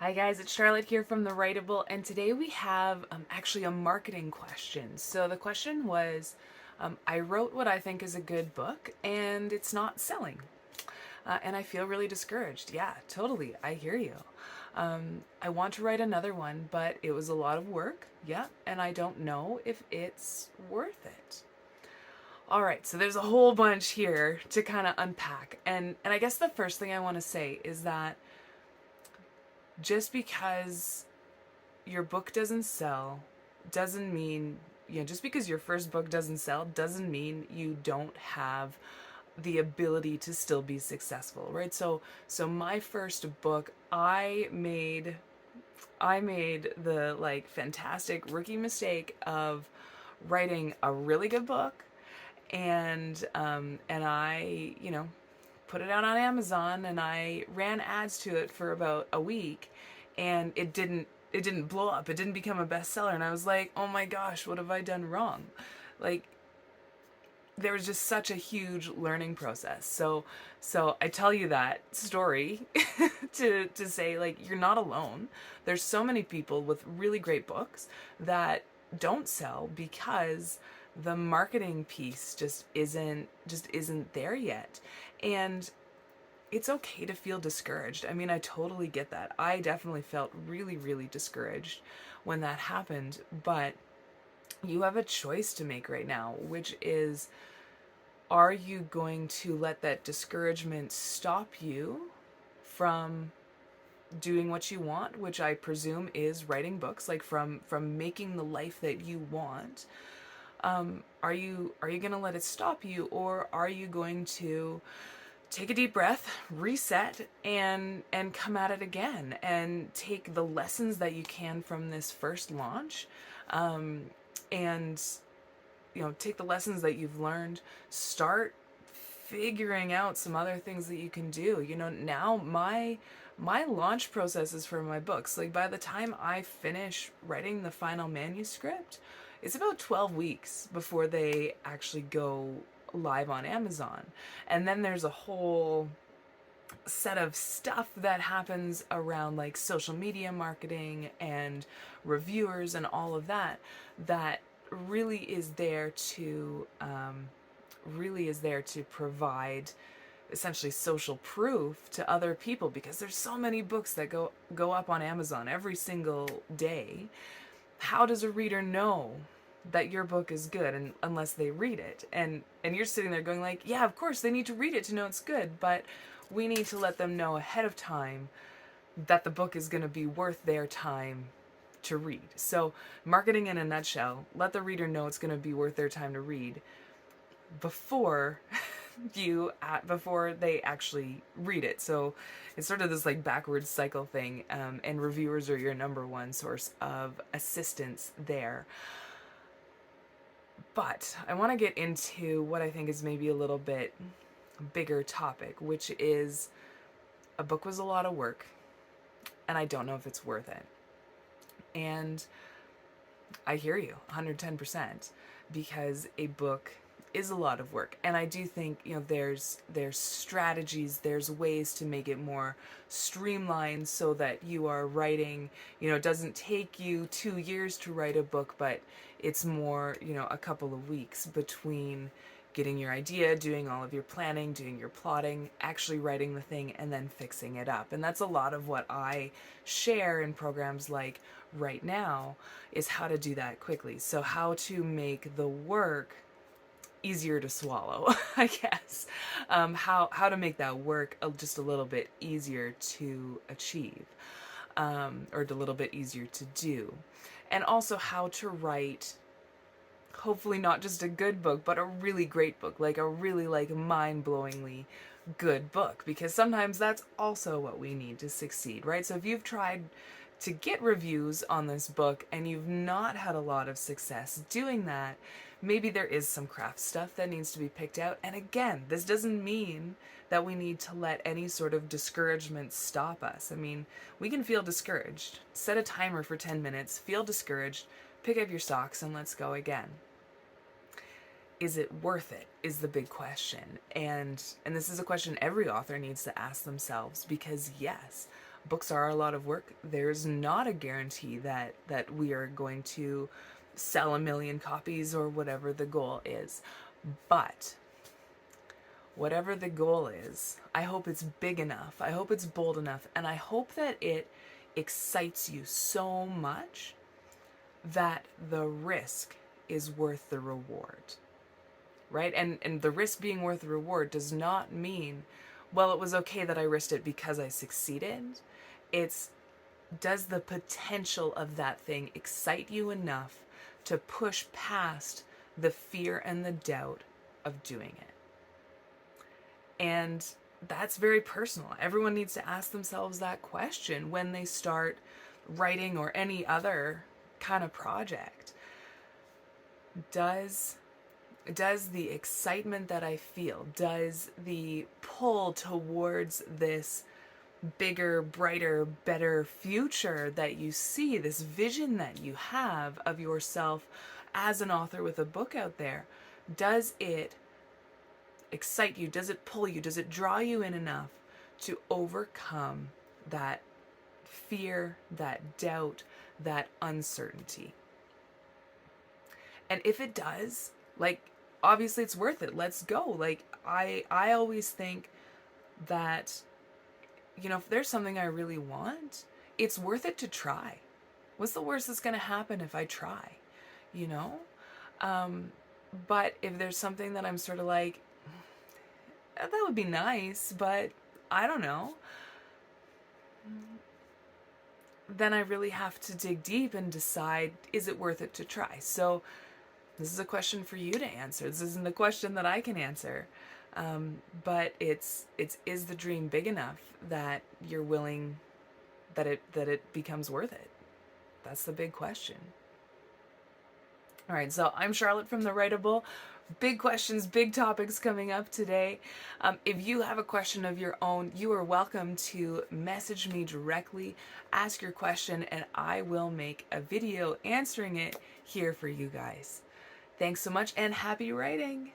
Hi guys, it's Charlotte here from The Writable, and today we have actually a marketing question. So the question was, I wrote what I think is a good book, and it's not selling, and I feel really discouraged. Yeah, totally, I hear you. I want to write another one, but it was a lot of work. Yeah, and I don't know if it's worth it. All right, so there's a whole bunch here to kind of unpack, and I guess the first thing I want to say is that just because your book doesn't sell doesn't mean, just because your first book doesn't sell doesn't mean you don't have the ability to still be successful, right? So my first book, I made the like fantastic rookie mistake of writing a really good book, and I, put it out on Amazon, and I ran ads to it for about a week, and it didn't blow up. It didn't become a bestseller, and I was like, "Oh my gosh, what have I done wrong?" Like, there was just such a huge learning process. So I tell you that story to say, like, you're not alone. There's so many people with really great books that don't sell because the marketing piece just isn't there yet. And it's okay to feel discouraged. I mean, I totally get that. I definitely felt really, really discouraged when that happened, but you have a choice to make right now, which is, are you going to let that discouragement stop you from doing what you want, which I presume is writing books, like from making the life that you want? Are you going to let it stop you, or are you going to take a deep breath, reset, and come at it again, and take the lessons that you can from this first launch, um, and take the lessons that you've learned, start figuring out some other things that you can do. Now my launch processes for my books, like, by the time I finish writing the final manuscript, it's about 12 weeks before they actually go live on Amazon. And then there's a whole set of stuff that happens around, like, social media marketing and reviewers and all of that, that really is there to provide essentially social proof to other people, because there's so many books that go up on Amazon every single day. How does a reader know that your book is good, and unless they read it? And you're sitting there going, like, yeah, of course they need to read it to know it's good, but we need to let them know ahead of time that the book is going to be worth their time to read. So, marketing in a nutshell: let the reader know it's going to be worth their time to read before before they actually read it. So it's sort of this, like, backwards cycle thing, and reviewers are your number one source of assistance there. But I want to get into what I think is maybe a little bit bigger topic, which is, a book was a lot of work, and I don't know if it's worth it. And I hear you 110%, because a book is a lot of work, and I do think, there's strategies, there's ways to make it more streamlined, so that you are writing, it doesn't take you 2 years to write a book, but it's more, a couple of weeks between getting your idea, doing all of your planning, doing your plotting, actually writing the thing, and then fixing it up. And that's a lot of what I share in programs like Right Now, is how to do that quickly. So how to make the work easier to swallow, I guess. How to make that work just a little bit easier to achieve, or a little bit easier to do. And also how to write, hopefully not just a good book, but a really great book, like a really, like, mind-blowingly good book, because sometimes that's also what we need to succeed, right? So if you've tried to get reviews on this book and you've not had a lot of success doing that, maybe there is some craft stuff that needs to be picked out. And again, this doesn't mean that we need to let any sort of discouragement stop us. I mean, we can feel discouraged. Set a timer for 10 minutes, feel discouraged, pick up your socks, and let's go again. Is it worth it, is the big question. And this is a question every author needs to ask themselves, because yes, books are a lot of work. There's not a guarantee that we are going to sell 1 million copies or whatever the goal is. But whatever the goal is, I hope it's big enough. I hope it's bold enough. And I hope that it excites you so much that the risk is worth the reward. Right? And the risk being worth the reward does not mean, well, it was okay that I risked it because I succeeded. It's, does the potential of that thing excite you enough to push past the fear and the doubt of doing it? And that's very personal. Everyone needs to ask themselves that question when they start writing or any other kind of project. Does the excitement that I feel, does the pull towards this bigger, brighter, better future that you see, this vision that you have of yourself as an author with a book out there, does it excite you? Does it pull you? Does it draw you in enough to overcome that fear, that doubt, that uncertainty? And if it does, like, obviously it's worth it. Let's go. Like, I always think that, you know, if there's something I really want, it's worth it to try. What's the worst that's going to happen if I try? You know? But if there's something that I'm sort of like, that would be nice, but I don't know, then I really have to dig deep and decide, is it worth it to try? So this is a question for you to answer. This isn't a question that I can answer. But it's is the dream big enough that you're willing, that it becomes worth it? That's the big question. All right, so I'm Charlotte from The Writable. Big questions, big topics coming up today. If you have a question of your own, you are welcome to message me directly, ask your question, and I will make a video answering it here for you guys. Thanks so much and happy writing!